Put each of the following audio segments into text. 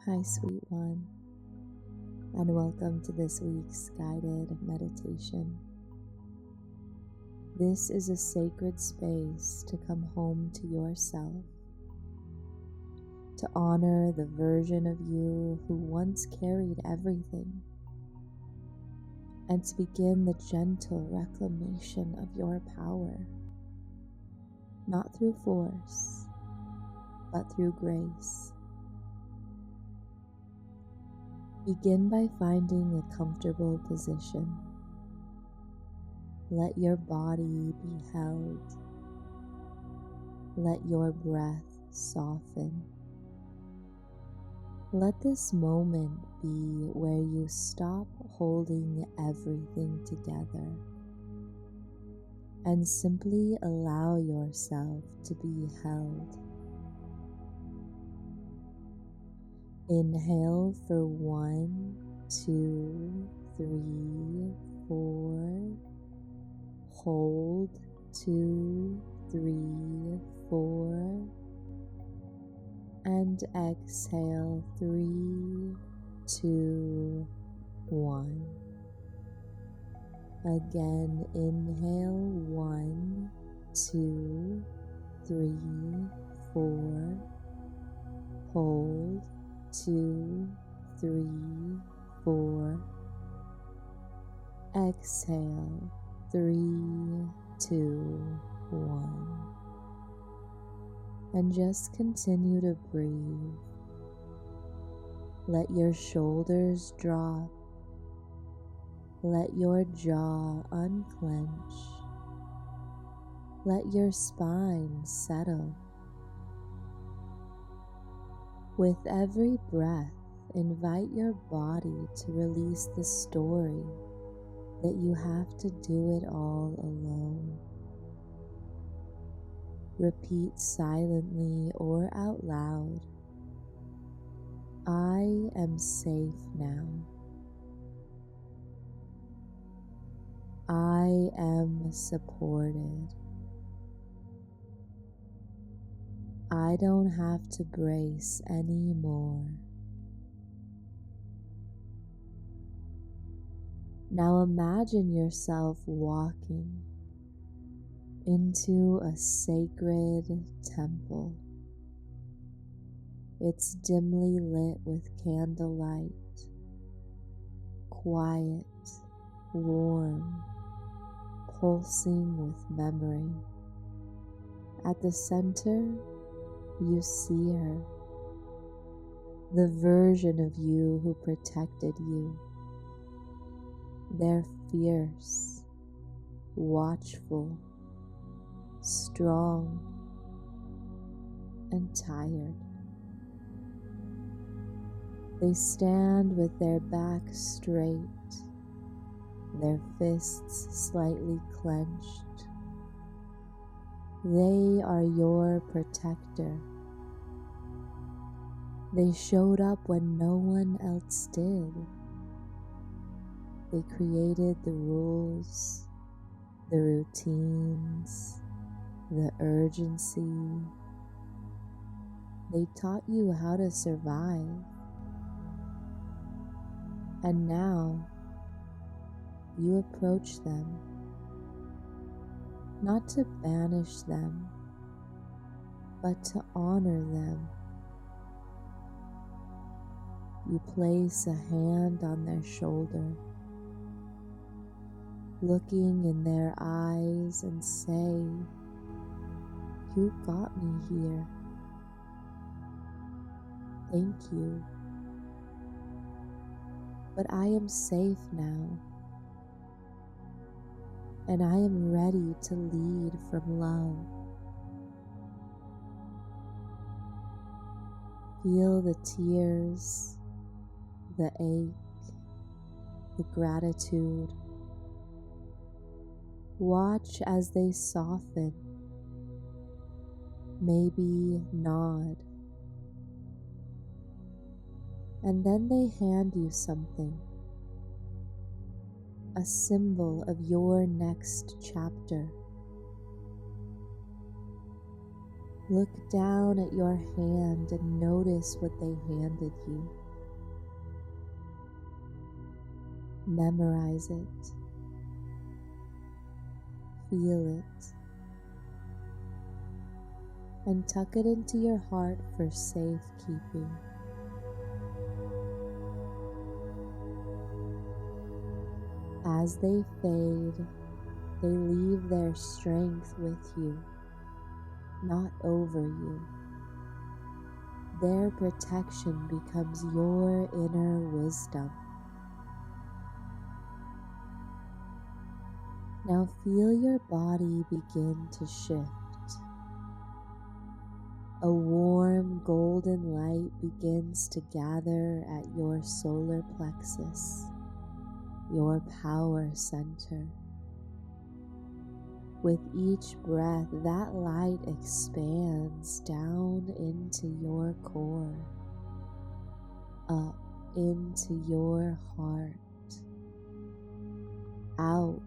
Hi, sweet one, and welcome to this week's guided meditation. This is a sacred space to come home to yourself, to honor the version of you who once carried everything, and to begin the gentle reclamation of your power, not through force, but through grace. Begin by finding a comfortable position. Let your body be held. Let your breath soften. Let this moment be where you stop holding everything together and simply allow yourself to be held. Inhale for 1, 2, 3, 4. Hold 2, 3, 4. And exhale 3, 2, 1. Again, inhale 1, 2, 3, 4. Hold 2, 3, 4. Exhale 3, 2, 1. And just continue to breathe. Let your shoulders drop. Let your jaw unclench. Let your spine settle. With every breath, invite your body to release the story that you have to do it all alone. Repeat silently or out loud, I am safe now. I am supported. I don't have to brace anymore. Now imagine yourself walking into a sacred temple. It's dimly lit with candlelight, quiet, warm, pulsing with memory. At the center, you see her, the version of you who protected you. They're fierce, watchful, strong, and tired. They stand with their backs straight, their fists slightly clenched. They are your protector. They showed up when no one else did. They created the rules, the routines, the urgency. They taught you how to survive. And now you approach them, not to banish them, but to honor them. You place a hand on their shoulder, looking in their eyes and say, you got me here. Thank you. But I am safe now, and I am ready to lead from love. Feel the tears, the ache, the gratitude. Watch as they soften, maybe nod. And then they hand you something, a symbol of your next chapter. Look down at your hand and notice what they handed you. Memorize it. Feel it. And tuck it into your heart for safekeeping. As they fade, they leave their strength with you, not over you. Their protection becomes your inner wisdom. Now feel your body begin to shift. A warm golden light begins to gather at your solar plexus, your power center. With each breath, that light expands down into your core, up into your heart, out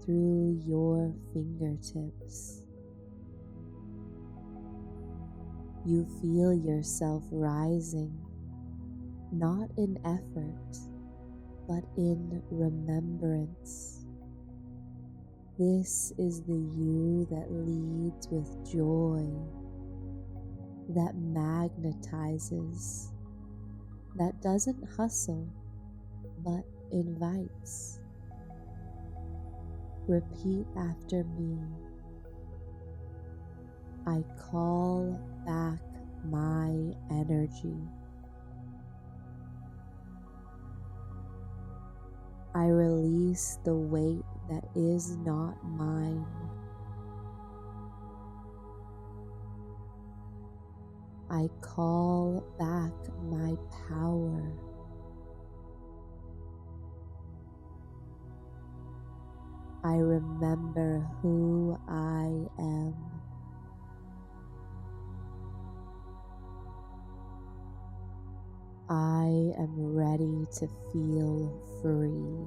through your fingertips. You feel yourself rising, not in effort, but in remembrance. This is the you that leads with joy, that magnetizes, that doesn't hustle, but invites. Repeat after me. I call back my energy. I release the weight that is not mine. I call back my power. I remember who I am. I am ready to feel free.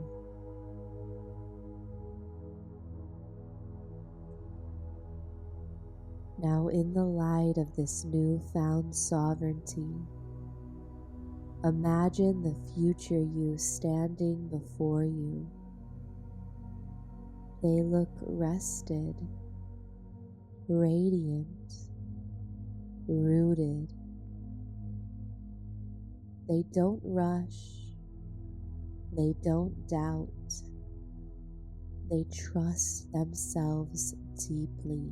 Now, in the light of this newfound sovereignty, imagine the future you standing before you. They look rested, radiant, rooted. They don't rush. They don't doubt. They trust themselves deeply.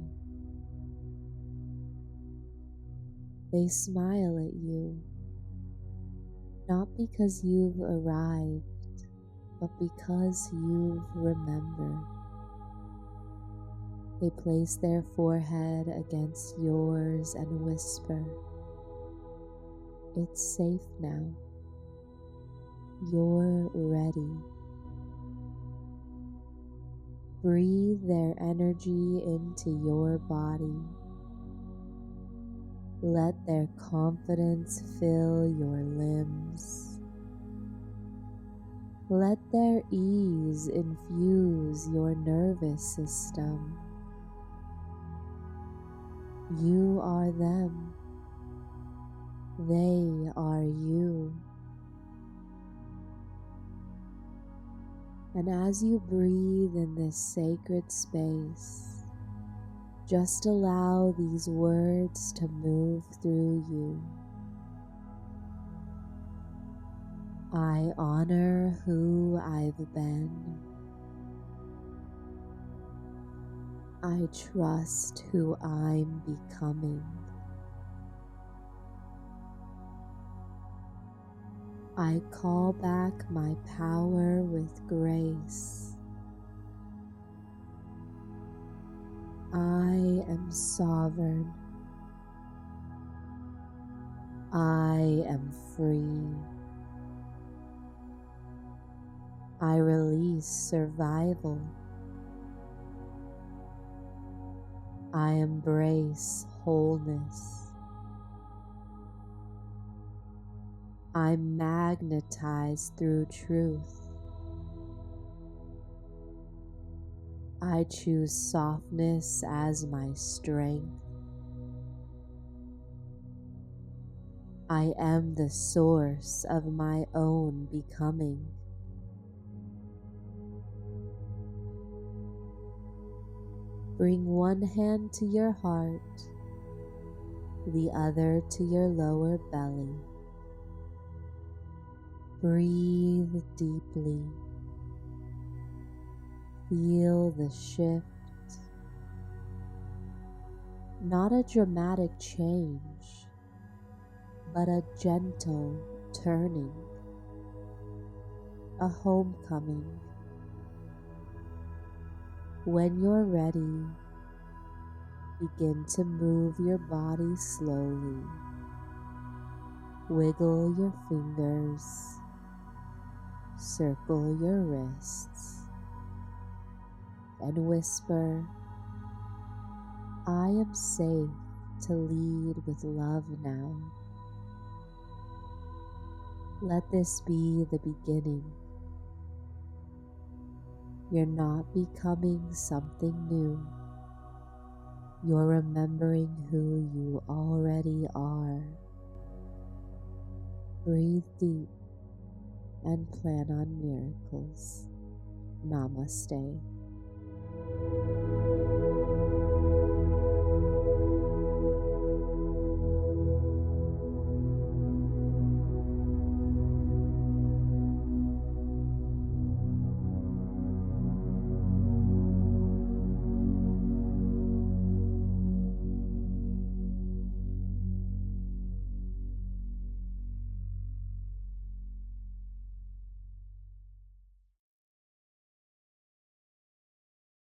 They smile at you, not because you've arrived, but because you've remembered. They place their forehead against yours and whisper, "It's safe now. You're ready." Breathe their energy into your body. Let their confidence fill your limbs. Let their ease infuse your nervous system. You are them. They are you. And as you breathe in this sacred space, just allow these words to move through you. I honor who I've been. I trust who I'm becoming. I call back my power with grace. I am sovereign. I am free. I release survival. I embrace wholeness. I magnetize through truth. I choose softness as my strength. I am the source of my own becoming. Bring one hand to your heart, the other to your lower belly. Breathe deeply. Feel the shift. Not a dramatic change, but a gentle turning, a homecoming. When you're ready, begin to move your body slowly. Wiggle your fingers, circle your wrists, and whisper, I am safe to lead with love now. Let this be the beginning. You're not becoming something new. You're remembering who you already are. Breathe deep and plan on miracles. Namaste.